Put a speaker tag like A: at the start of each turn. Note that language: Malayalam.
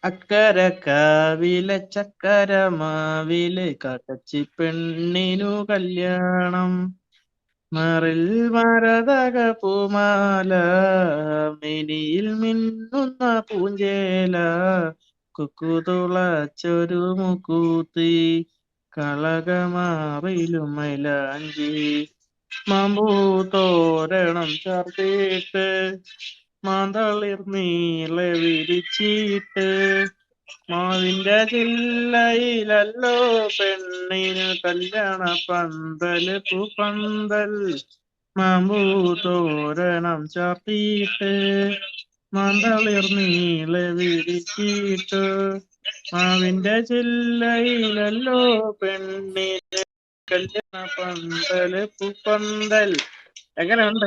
A: അക്കര കാവിലെ ചക്കര മാവിലെ കാക്കച്ചി പെണ്ണിനു കല്യാണം. മറിൽ മരതക പൂമാല, മിനിയിൽ മിന്നുന്ന പൂഞ്ചേല, കുക്കുതുളച്ചൊരു മുക്കൂത്തി, കളകമാറിലും മൈലാഞ്ചി. മാമ്പൂ തോരണം ചാർത്തിയിട്ട്, മാന്തളിർ നീളെ വിരിച്ചിട്ട്, മാവിന്റെ ചില്ലയിലല്ലോ പെണ്ണിന് കല്യാണ പന്തല് പൂപ്പന്തൽ. മാമ്പൂ തോരണം ചാർത്തിയിട്ട്, മാന്തളിർ നീളെ വിരിച്ചിട്ട്, മാവിന്റെ ചില്ലയിലല്ലോ പെണ്ണിന് കല്യാണ പന്തല് പൂപ്പന്തൽ. എങ്ങനെയുണ്ട്?